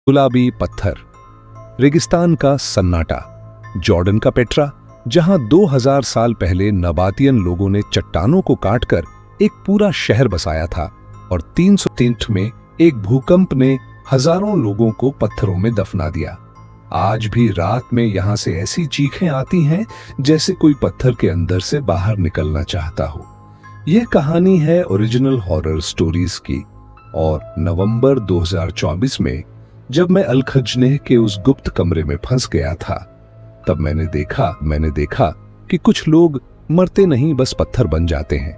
गुलाबी पत्थर, रेगिस्तान का सन्नाटा, जॉर्डन का पेट्रा, जहां 2000 साल पहले नबातियन लोगों ने चट्टानों को काटकर एक पूरा शहर बसाया था, और 303 में एक भूकंप ने हजारों लोगों को पत्थरों में दफना दिया। आज भी रात में यहां से ऐसी चीखें आती हैं जैसे कोई पत्थर के अंदर से बाहर निकलना चाहता हो। यह कहानी है ओरिजिनल हॉरर स्टोरीज की, और नवंबर 2024 में जब मैं अल-खजनेह के उस गुप्त कमरे में फंस गया था, तब मैंने देखा कि कुछ लोग मरते नहीं, बस पत्थर बन जाते हैं,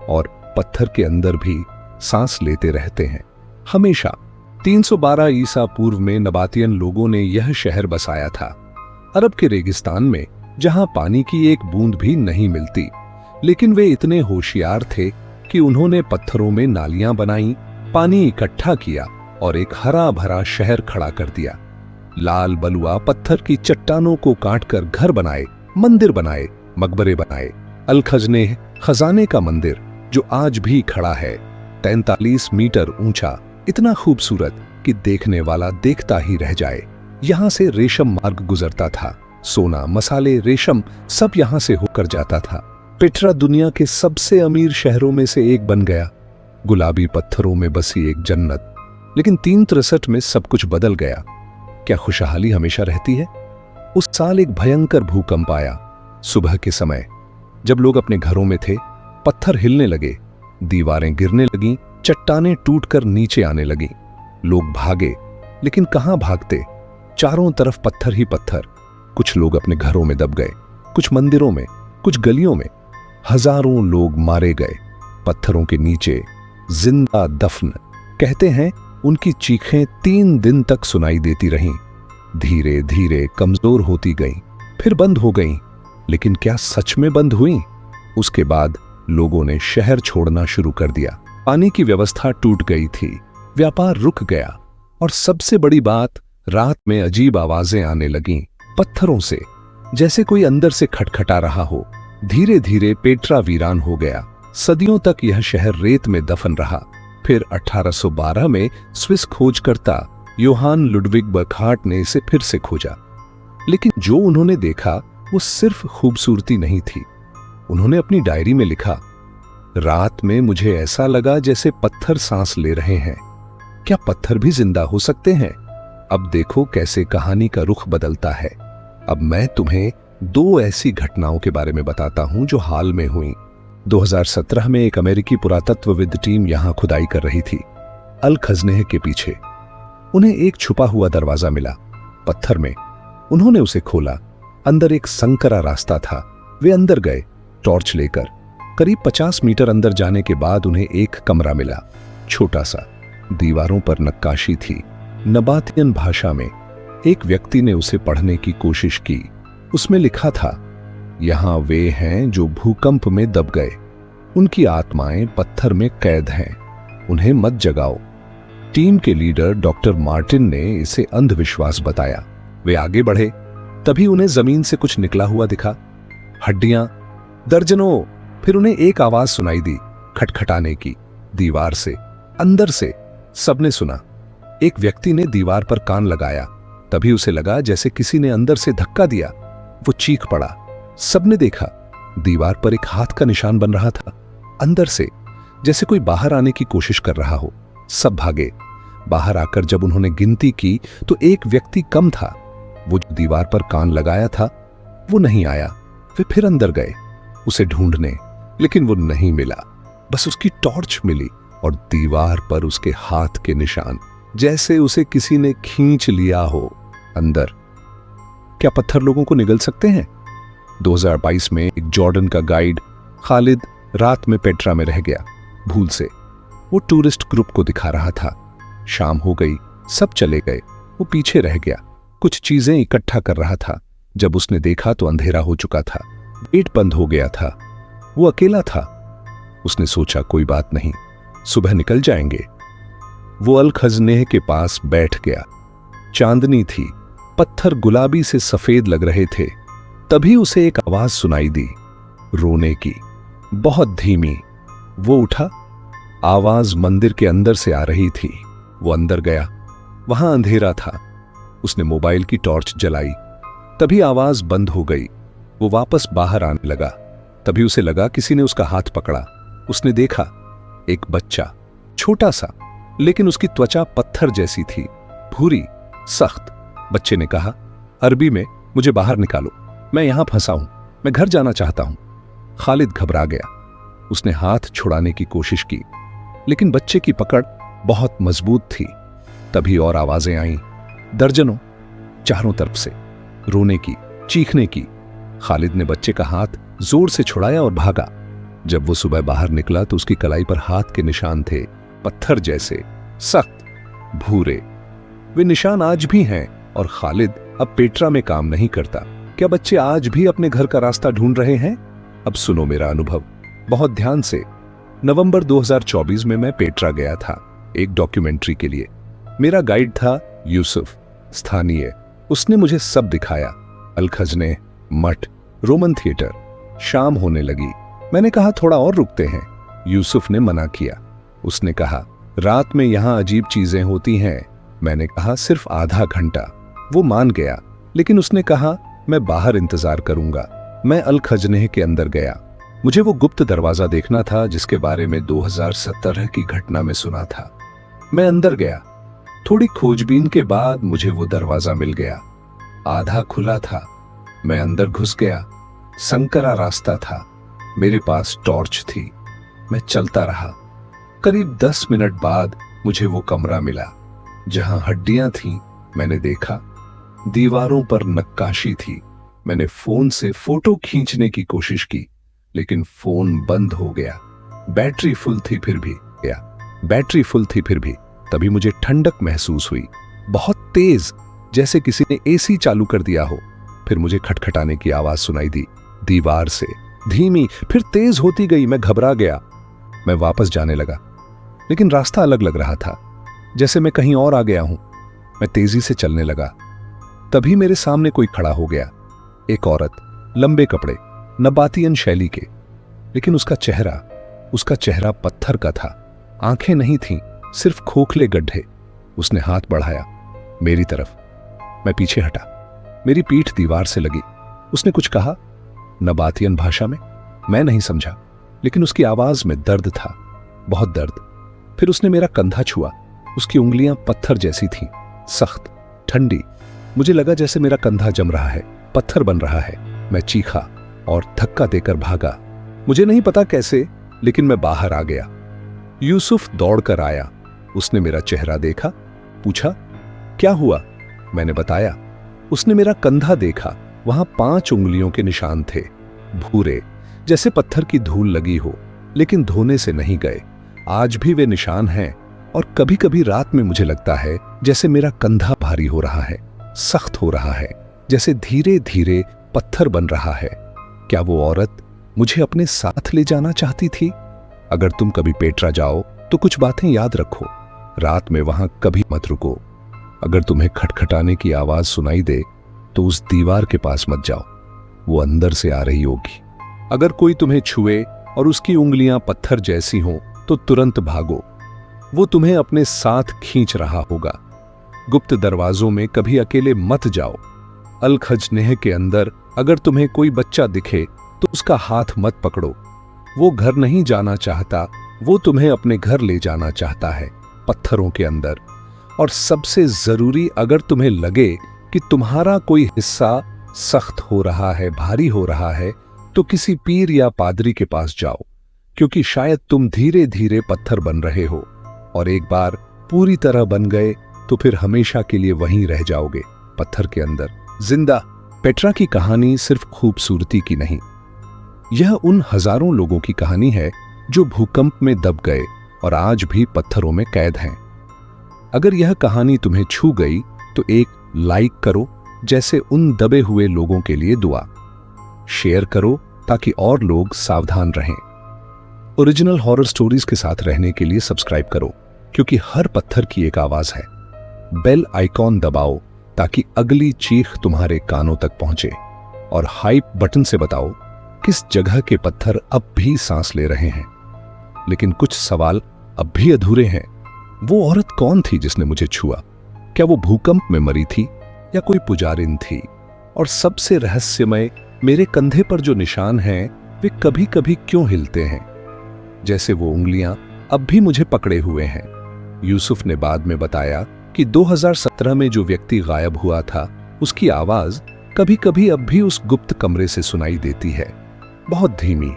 और पत्थर के अंदर भी सांस लेते रहते हैं हमेशा। 312 ईसा पूर्व में नबातियन लोगों ने यह शहर बसाया था, अरब के रेगिस्तान में, जहां पानी की एक बूंद भी नहीं मिलती। लेकिन वे इतने होशियार थे कि उन्होंने पत्थरों में नालियां बनाई, पानी इकट्ठा किया और एक हरा भरा शहर खड़ा कर दिया। लाल बलुआ पत्थर की चट्टानों को काटकर घर बनाए, मंदिर बनाए, मकबरे बनाए। अल-खजनेह खजाने का मंदिर, जो आज भी खड़ा है, 43 मीटर ऊंचा, इतना खूबसूरत कि देखने वाला देखता ही रह जाए। यहां से रेशम मार्ग गुजरता था, सोना, मसाले, रेशम सब यहां से होकर जाता था। पेट्रा दुनिया के सबसे अमीर शहरों में से एक बन गया, गुलाबी पत्थरों में बसी एक जन्नत। लेकिन 363 में सब कुछ बदल गया। क्या खुशहाली हमेशा रहती है? उस साल एक भयंकर भूकंप आया। सुबह के समय जब लोग अपने घरों में थे, पत्थर हिलने लगे, दीवारें गिरने लगीं, चट्टानें टूटकर नीचे आने लगीं। लोग भागे, लेकिन कहां भागते? चारों तरफ पत्थर ही पत्थर। कुछ लोग अपने घरों में दब गए, कुछ मंदिरों में, कुछ गलियों में। हजारों लोग मारे गए, पत्थरों के नीचे जिंदा दफन। कहते हैं उनकी चीखें 3 दिन तक सुनाई देती रहीं। धीरे धीरे कमजोर होती गईं, फिर बंद हो गईं। लेकिन क्या सच में बंद हुईं? उसके बाद लोगों ने शहर छोड़ना शुरू कर दिया। पानी की व्यवस्था टूट गई थी, व्यापार रुक गया, और सबसे बड़ी बात, रात में अजीब आवाजें आने लगीं, पत्थरों से, जैसे कोई अंदर से खटखटा रहा हो। धीरे धीरे पेट्रा वीरान हो गया। सदियों तक यह शहर रेत में दफन रहा। फिर 1812 में स्विस खोजकर्ता योहान लुडविग बर्कहार्ट ने इसे फिर से खोजा। लेकिन जो उन्होंने देखा वो सिर्फ खूबसूरती नहीं थी। उन्होंने अपनी डायरी में लिखा, रात में मुझे ऐसा लगा जैसे पत्थर सांस ले रहे हैं। क्या पत्थर भी जिंदा हो सकते हैं? अब देखो कैसे कहानी का रुख बदलता है। अब मैं तुम्हें 2 ऐसी घटनाओं के बारे में बताता हूं जो हाल में हुई। 2017 में एक अमेरिकी पुरातत्वविद टीम यहां खुदाई कर रही थी, अल-खजनेह के पीछे। उन्हें एक छुपा हुआ दरवाजा मिला पत्थर में। उन्होंने उसे खोला। अंदर एक संकरा रास्ता था। वे अंदर गए, टॉर्च लेकर। करीब 50 मीटर अंदर जाने के बाद उन्हें एक कमरा मिला, छोटा सा। दीवारों पर नक्काशी थी, नबातियन भाषा में। एक व्यक्ति ने उसे पढ़ने की कोशिश की। उसमें लिखा था, यहां वे हैं जो भूकंप में दब गए, उनकी आत्माएं पत्थर में कैद हैं, उन्हें मत जगाओ। टीम के लीडर डॉक्टर मार्टिन ने इसे अंधविश्वास बताया। वे आगे बढ़े, तभी उन्हें जमीन से कुछ निकला हुआ दिखा, हड्डियां, दर्जनों। फिर उन्हें एक आवाज सुनाई दी, खटखटाने की, दीवार से, अंदर से। सबने सुना। एक व्यक्ति ने दीवार पर कान लगाया, तभी उसे लगा जैसे किसी ने अंदर से धक्का दिया। वो चीख पड़ा। सबने देखा, दीवार पर एक हाथ का निशान बन रहा था, अंदर से, जैसे कोई बाहर आने की कोशिश कर रहा हो। सब भागे। बाहर आकर जब उन्होंने गिनती की तो एक व्यक्ति कम था। वो जो दीवार पर कान लगाया था वो नहीं आया। वे फिर अंदर गए उसे ढूंढने, लेकिन वो नहीं मिला। बस उसकी टॉर्च मिली और दीवार पर उसके हाथ के निशान, जैसे उसे किसी ने खींच लिया हो अंदर। क्या पत्थर लोगों को निगल सकते हैं? 2022 में एक जॉर्डन का गाइड खालिद रात में पेट्रा में रह गया, भूल से। वो टूरिस्ट ग्रुप को दिखा रहा था। शाम हो गई, सब चले गए, वो पीछे रह गया, कुछ चीजें इकट्ठा कर रहा था। जब उसने देखा तो अंधेरा हो चुका था, गेट बंद हो गया था, वो अकेला था। उसने सोचा कोई बात नहीं, सुबह निकल जाएंगे। वो अल-खजनेह के पास बैठ गया। चांदनी थी, पत्थर गुलाबी से सफेद लग रहे थे। तभी उसे एक आवाज सुनाई दी, रोने की, बहुत धीमी। वो उठा। आवाज मंदिर के अंदर से आ रही थी। वो अंदर गया। वहां अंधेरा था। उसने मोबाइल की टॉर्च जलाई। तभी आवाज बंद हो गई। वो वापस बाहर आने लगा। तभी उसे लगा किसी ने उसका हाथ पकड़ा। उसने देखा एक बच्चा, छोटा सा, लेकिन उसकी त्वचा पत्थर जैसी थी, भूरी, सख्त। बच्चे ने कहा अरबी में, मुझे बाहर निकालो, मैं यहां फंसा हूं, मैं घर जाना चाहता हूं। खालिद घबरा गया। उसने हाथ छुड़ाने की कोशिश की, लेकिन बच्चे की पकड़ बहुत मजबूत थी। तभी और आवाजें आईं, दर्जनों, चारों तरफ से, रोने की, चीखने की। खालिद ने बच्चे का हाथ जोर से छुड़ाया और भागा। जब वो सुबह बाहर निकला तो उसकी कलाई पर हाथ के निशान थे, पत्थर जैसे, सख्त, भूरे। वे निशान आज भी हैं और खालिद अब पेट्रा में काम नहीं करता। क्या बच्चे आज भी अपने घर का रास्ता ढूंढ रहे हैं? अब सुनो मेरा अनुभव बहुत ध्यान से। नवंबर 2024 में मैं पेट्रा गया था एक डॉक्यूमेंट्री के लिए। मेरा गाइड था यूसुफ, स्थानीय। उसने मुझे सब दिखाया, अल खजने, मठ, रोमन थिएटर। शाम होने लगी। मैंने कहा थोड़ा और रुकते हैं। यूसुफ ने मना किया। उसने कहा रात में यहां अजीब चीजें होती हैं। मैंने कहा सिर्फ आधा घंटा। वो मान गया, लेकिन उसने कहा मैं बाहर इंतजार करूंगा। मैं अल खजनेह के अंदर गया। मुझे वो गुप्त दरवाजा देखना था जिसके बारे में 2017 की घटना में सुना था। मैं अंदर गया। थोड़ी खोजबीन के बाद मुझे वो दरवाजा मिल गया। आधा खुला था। मैं अंदर घुस गया। संकरा रास्ता था। मेरे पास टॉर्च थी। मैं चलता रहा। करीब 10 मिनट बाद मुझे वो कमरा मिला जहां हड्डियां थीं। मैंने देखा दीवारों पर नक्काशी थी। मैंने फोन से फोटो खींचने की कोशिश की, लेकिन फोन बंद हो गया। बैटरी फुल थी फिर भी। तभी मुझे ठंडक महसूस हुई, बहुत तेज, जैसे किसी ने एसी चालू कर दिया हो। फिर मुझे खटखटाने की आवाज सुनाई दी, दीवार से, धीमी, फिर तेज होती गई। मैं घबरा गया। मैं वापस जाने लगा, लेकिन रास्ता अलग लग रहा था, जैसे मैं कहीं और आ गया हूं। मैं तेजी से चलने लगा। तभी मेरे सामने कोई खड़ा हो गया। एक औरत, लंबे कपड़े, नबातियन शैली के, लेकिन उसका चेहरा पत्थर का था। आंखें नहीं थीं, सिर्फ खोखले गड्ढे। उसने हाथ बढ़ाया मेरी तरफ। मैं पीछे हटा। मेरी पीठ दीवार से लगी। उसने कुछ कहा नबातियन भाषा में। मैं नहीं समझा, लेकिन उसकी आवाज में दर्द था, बहुत दर्द। फिर उसने मेरा कंधा छुआ। उसकी उंगलियां पत्थर जैसी थीं, सख्त, ठंडी। मुझे लगा जैसे मेरा कंधा जम रहा है, पत्थर बन रहा है। मैं चीखा और धक्का देकर भागा। मुझे नहीं पता कैसे, लेकिन मैं बाहर आ गया। यूसुफ दौड़कर आया। उसने मेरा चेहरा देखा, पूछा क्या हुआ? मैंने बताया। उसने मेरा कंधा देखा। वहां 5 उंगलियों के निशान थे, भूरे, जैसे पत्थर की धूल लगी हो, लेकिन धोने से नहीं गए। आज भी वे निशान हैं, और कभी कभी रात में मुझे लगता है जैसे मेरा कंधा भारी हो रहा है, सख्त हो रहा है, जैसे धीरे धीरे पत्थर बन रहा है। क्या वो औरत मुझे अपने साथ ले जाना चाहती थी? अगर तुम कभी पेट्रा जाओ तो कुछ बातें याद रखो। रात में वहां कभी मत रुको। अगर तुम्हें खटखटाने की आवाज सुनाई दे तो उस दीवार के पास मत जाओ, वो अंदर से आ रही होगी। अगर कोई तुम्हें छुए और उसकी उंगलियां पत्थर जैसी हों तो तुरंत भागो, वो तुम्हें अपने साथ खींच रहा होगा। गुप्त दरवाजों में कभी अकेले मत जाओ। अल खजनेह के अंदर अगर तुम्हें कोई बच्चा दिखे तो उसका हाथ मत पकड़ो। वो घर नहीं जाना चाहता, वो तुम्हें अपने घर ले जाना चाहता है, पत्थरों के अंदर। और सबसे जरूरी, अगर तुम्हें लगे कि तुम्हारा कोई हिस्सा सख्त हो रहा है, भारी हो रहा है, तो किसी पीर या पादरी के पास जाओ, क्योंकि शायद तुम धीरे धीरे पत्थर बन रहे हो, और एक बार पूरी तरह बन गए तो फिर हमेशा के लिए वहीं रह जाओगे, पत्थर के अंदर, जिंदा। पेट्रा की कहानी सिर्फ खूबसूरती की नहीं, यह उन हजारों लोगों की कहानी है जो भूकंप में दब गए और आज भी पत्थरों में कैद हैं। अगर यह कहानी तुम्हें छू गई तो एक लाइक करो, जैसे उन दबे हुए लोगों के लिए दुआ। शेयर करो ताकि और लोग सावधान रहें। ओरिजिनल हॉरर स्टोरीज के साथ रहने के लिए सब्सक्राइब करो, क्योंकि हर पत्थर की एक आवाज है। बेल आइकॉन दबाओ ताकि अगली चीख तुम्हारे कानों तक पहुंचे, और हाइप बटन से बताओ किस जगह के पत्थर अब भी सांस ले रहे हैं। लेकिन कुछ सवाल अब भी अधूरे हैं। वो औरत कौन थी जिसने मुझे छुआ? क्या वो भूकंप में मरी थी या कोई पुजारिन थी? और सबसे रहस्यमय, मेरे कंधे पर जो निशान हैं वे कभी कभी क्यों हिलते हैं, जैसे वो उंगलियां अब भी मुझे पकड़े हुए हैं। यूसुफ ने बाद में बताया कि 2017 में जो व्यक्ति गायब हुआ था उसकी आवाज कभी कभी अब भी उस गुप्त कमरे से सुनाई देती है, बहुत धीमी,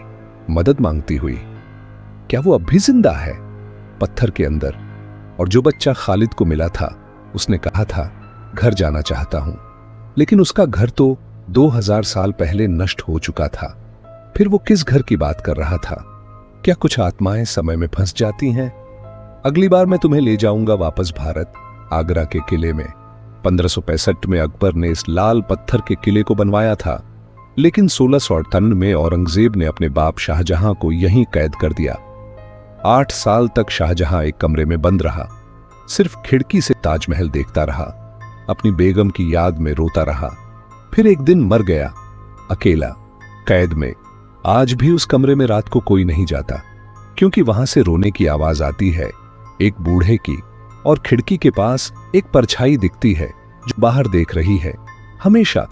मदद मांगती हुई। क्या वो अब भी जिंदा है पत्थर के अंदर? और जो बच्चा खालिद को मिला था उसने कहा था घर जाना चाहता हूं, लेकिन उसका घर तो 2000 साल पहले नष्ट हो चुका था। फिर वो किस घर की बात कर रहा था? क्या कुछ आत्माएं समय में फंस जाती हैं? अगली बार मैं तुम्हें ले जाऊंगा वापस भारत, आगरा के किले में। 1565 में अकबर ने इस लाल पत्थर के किले को बनवाया था, लेकिन 1658 में औरंगजेब ने अपने बाप शाहजहां को यहीं कैद कर दिया। 8 साल तक शाहजहां एक कमरे में बंद रहा, सिर्फ खिड़की से ताजमहल देखता रहा, अपनी बेगम की याद में रोता रहा। फिर एक दिन मर गया, अकेला, कैद में। आज भी उस कमरे में रात को कोई नहीं जाता, क्योंकि वहां से रोने की आवाज आती है, एक बूढ़े की, और खिड़की के पास एक परछाई दिखती है जो बाहर देख रही है, हमेशा।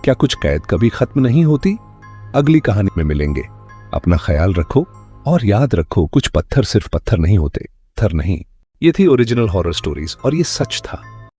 क्या कुछ कैद कभी खत्म नहीं होती? अगली कहानी में मिलेंगे। अपना ख्याल रखो और याद रखो, कुछ पत्थर सिर्फ पत्थर नहीं होते, पत्थर नहीं। ये थी ओरिजिनल हॉरर स्टोरीज और ये सच था।